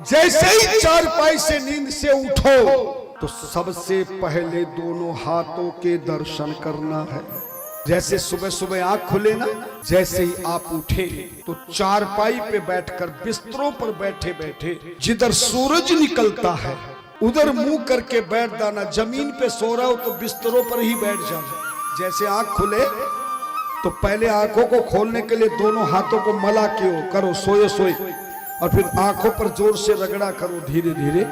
जैसे ही चारपाई से नींद से उठो तो सबसे पहले दोनों हाथों के दर्शन करना है। जैसे सुबह सुबह आंख खुले ना, जैसे ही आप उठे तो चारपाई पे बैठकर बिस्तरों पर बैठे बैठे जिधर सूरज निकलता है उधर मुंह करके बैठ जाना। जमीन पे सो रहा हो तो बिस्तरों पर ही बैठ जाना। जैसे आंख खुले तो पहले आंखों को खोलने के लिए दोनों हाथों को मला करो सोए सोए, और फिर आंखों पर जोर से रगड़ा करो। धीरे धीरे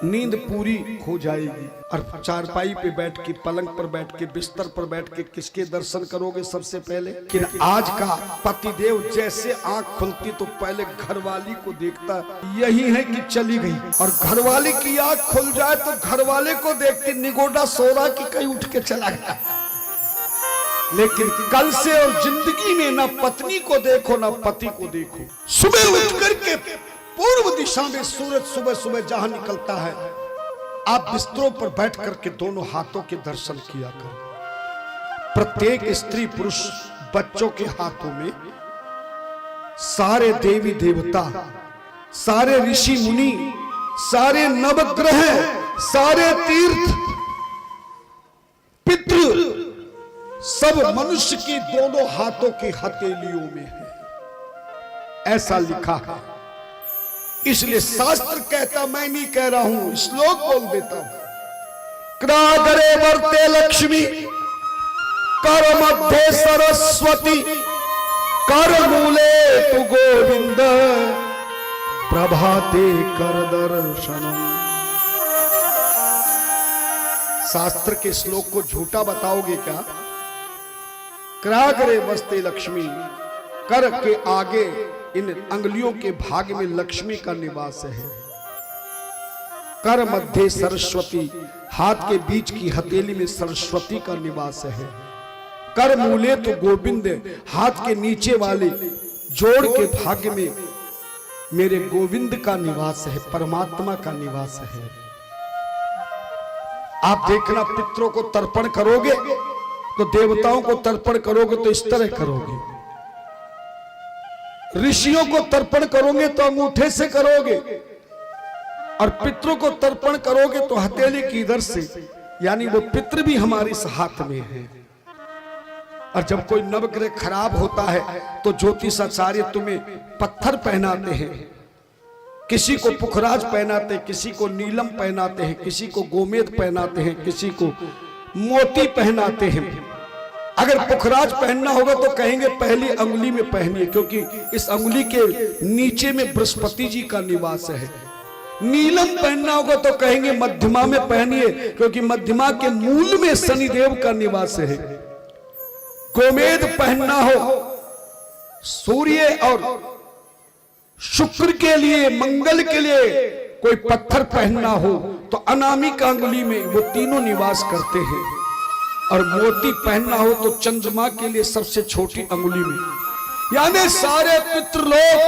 नींद पूरी हो जाएगी। और चारपाई पे बैठ के, पलंग पर बैठ के, बिस्तर पर बैठ के किसके दर्शन करोगे सबसे पहले? कि आज का पतिदेव जैसे आंख खुलती तो पहले घरवाली को देखता। यही है कि चली गई, और घरवाली की आंख खुल जाए तो घरवाले को देखती निगोडा सो रहा कि कहीं उठ के चला गया। लेकिन कल से और जिंदगी में ना पत्नी को देखो ना पति को देखो। सुबह उठ करके पूर्व दिशा में सूरज सुबह सुबह जहां निकलता है आप बिस्तरों पर बैठ करके दोनों हाथों के दर्शन किया करो। प्रत्येक स्त्री पुरुष बच्चों के हाथों में सारे देवी देवता, सारे ऋषि मुनि, सारे नवग्रह, सारे तीर्थ पितृ सब मनुष्य की दोनों हाथों की हथेलियों में है, ऐसा लिखा है। इसलिए शास्त्र कहता, मैं नहीं कह रहा हूं, श्लोक बोल देता हूं। क्रागरे वर्ते लक्ष्मी, कर मध्य सरस्वती, कर मूले तु गोविंद, प्रभाते कर दर्शनम। शास्त्र के श्लोक को झूठा बताओगे क्या? क्रागरे वस्ते लक्ष्मी, कर के आगे इन अंगुलियों के भाग में लक्ष्मी का निवास है। कर मध्य सरस्वती, हाथ के बीच की हथेली में सरस्वती का निवास है। कर मूले तो गोविंद, हाथ के नीचे वाले जोड़ के भाग में मेरे गोविंद का निवास है, परमात्मा का निवास है। आप देखना, पितरों को तर्पण करोगे तो देवताओं को तर्पण करोगे तो इस तरह करोगे, ऋषियों को तर्पण करोगे तो अंगूठे से करोगे, और पितरों को तर्पण करोगे तो हथेली की इधर से, यानी वो पितृ भी हमारे इस हाथ में है। और जब कोई नवग्रह खराब होता है तो ज्योतिषाचार्य तुम्हें पत्थर पहनाते हैं, किसी को पुखराज पहनाते हैं, किसी को नीलम पहनाते हैं, किसी को गोमेद पहनाते हैं, किसी को मोती पहनाते हैं। अगर पुखराज पहनना होगा तो कहेंगे पहली अंगुली में पहनिए, क्योंकि इस अंगुली के नीचे में बृहस्पति जी का निवास है। नीलम पहनना होगा तो कहेंगे मध्यमा में पहनिए, क्योंकि मध्यमा के मूल में शनिदेव का निवास है। गोमेद पहनना हो सूर्य और शुक्र के लिए, मंगल के लिए कोई पत्थर पहनना हो तो अनामिका अंगुली में वो तीनों निवास करते हैं। और मोती पहनना हो तो चंद्रमा के लिए सबसे छोटी अंगुली में। यानी सारे पितृलोक,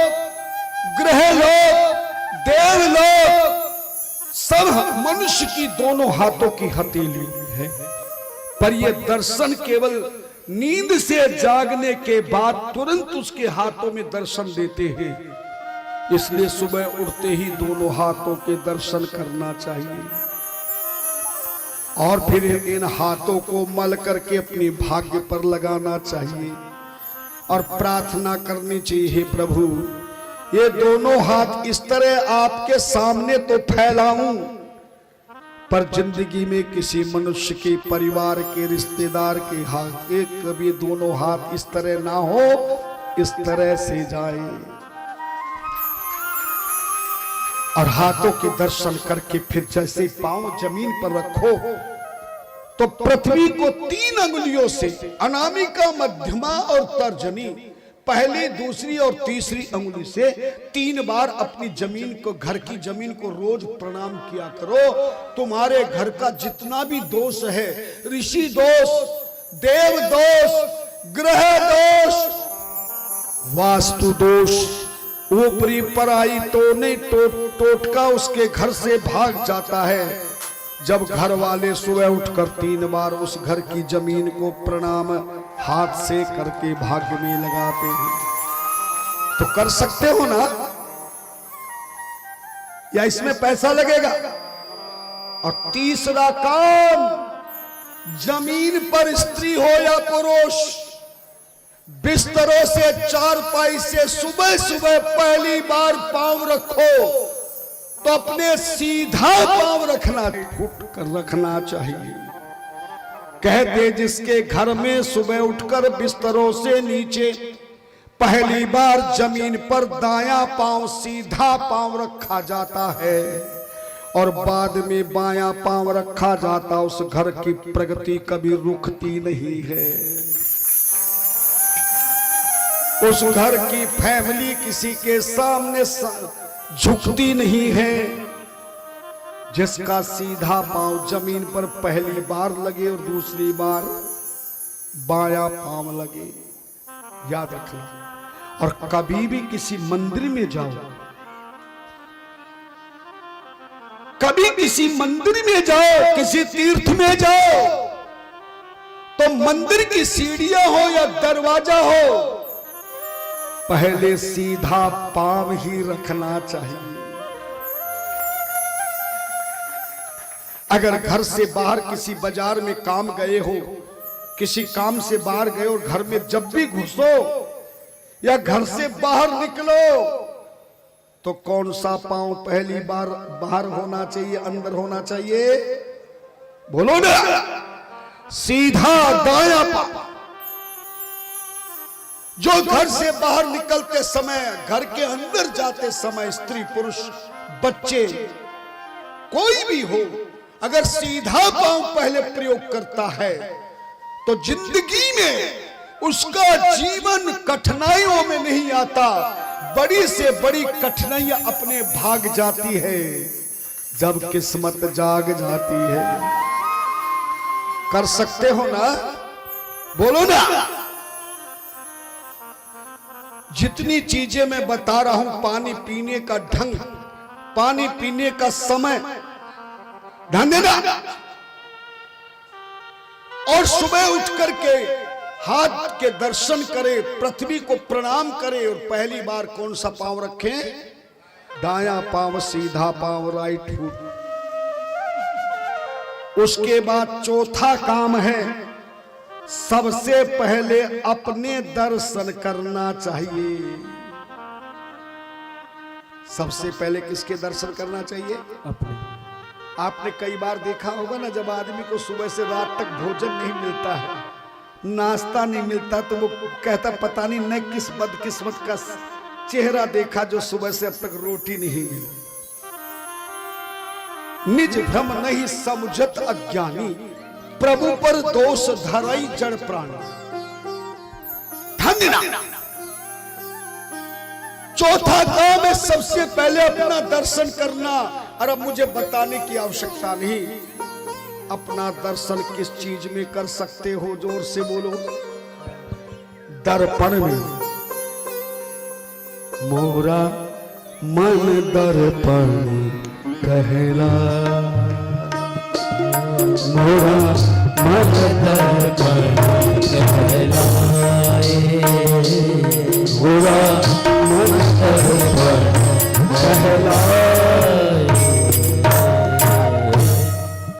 ग्रह लोक, देवलोक सब मनुष्य की दोनों हाथों की हथेली है। पर यह दर्शन केवल नींद से जागने के बाद तुरंत उसके हाथों में दर्शन देते हैं। इसलिए सुबह उठते ही दोनों हाथों के दर्शन करना चाहिए, और फिर इन हाथों को मल करके अपने भाग्य पर लगाना चाहिए और प्रार्थना करनी चाहिए, हे प्रभु ये दोनों हाथ इस तरह आपके सामने तो फैलाऊं, पर जिंदगी में किसी मनुष्य के, परिवार के, रिश्तेदार के हाथ एक कभी दोनों हाथ इस तरह ना हो, इस तरह से जाए। और हाथों के दर्शन करके फिर जैसे पांव जमीन पर रखो तो पृथ्वी को 3 अंगुलियों से, अनामिका, मध्यमा और तर्जनी, पहली, दूसरी और तीसरी अंगुली से 3 बार अपनी जमीन को, घर की जमीन को रोज प्रणाम किया करो। तुम्हारे घर का जितना भी दोष है, ऋषि दोष, देव दोष, ग्रह दोष, वास्तु दोष, ऊपरी पराई टोने टोटका उसके घर से भाग जाता है। जब घर वाले सुबह उठकर 3 बार उस घर की जमीन को प्रणाम हाथ से करके भाग्य में लगाते हैं, तो कर सकते हो ना? या इसमें पैसा लगेगा। और तीसरा काम, जमीन पर स्त्री हो या पुरुष, बिस्तरों से चारपाई से सुबह सुबह पहली बार पांव रखो तो अपने सीधा पांव रखना, उठ कर रखना चाहिए। कहते जिसके घर में सुबह उठकर बिस्तरों से नीचे पहली बार जमीन पर दायां पांव सीधा पांव रखा जाता है और बाद में बायां पांव रखा जाता, उस घर की प्रगति कभी रुकती नहीं है। उस घर की फैमिली किसी के सामने झुकती नहीं है। जिसका सीधा पांव जमीन पर पहली बार लगे और दूसरी बार बायां पांव लगे, याद रखना। और कभी भी किसी मंदिर में जाओ, कभी किसी मंदिर में जाओ, किसी तीर्थ में जाओ, तो मंदिर की सीढ़ियां हो या दरवाजा हो, पहले सीधा पांव ही रखना चाहिए। अगर घर से बाहर किसी बाजार में काम गए हो, किसी काम से बाहर गए और घर में जब भी घुसो या घर से बाहर निकलो तो कौन सा पांव पहली बार बाहर होना चाहिए, अंदर होना चाहिए? बोलो ना, सीधा दायां पांव। जो घर से बाहर निकलते समय, घर के अंदर जाते समय, स्त्री पुरुष बच्चे कोई भी हो, अगर सीधा पांव पहले प्रयोग करता है तो जिंदगी में उसका जीवन कठिनाइयों में नहीं आता। बड़ी से बड़ी कठिनाइयां अपने भाग जाती है जब किस्मत जाग जाती है। कर सकते हो ना? बोलो ना। जितनी चीजें मैं बता रहा हूं, पानी पीने का ढंग, पानी पीने का समय, ध्यान देना। और सुबह उठ करके हाथ के दर्शन करे, पृथ्वी को प्रणाम करे और पहली बार कौन सा पांव रखें? दायां पांव, सीधा पांव, राइट फुट। उसके बाद चौथा काम है, सबसे पहले अपने दर्शन करना चाहिए। सबसे पहले किसके दर्शन करना चाहिए? अपने। आपने कई बार देखा होगा ना, जब आदमी को सुबह से रात तक भोजन नहीं मिलता है, नाश्ता नहीं मिलता, तो वो कहता पता नहीं न किस बदकिस्मत का चेहरा देखा जो सुबह से अब तक रोटी नहीं मिली। निज भ्रम नहीं समझत अज्ञानी, प्रभु पर दोष धराई जड़ प्राणी। धन्य। चौथा काम है सबसे पहले अपना दर्शन करना। और अब मुझे बताने की आवश्यकता नहीं, अपना दर्शन किस चीज में कर सकते हो? जोर से बोलो। दर्पण में। मोरा मन दर्पण कहला, मोरा मन दर्पण कहलाए, मोरा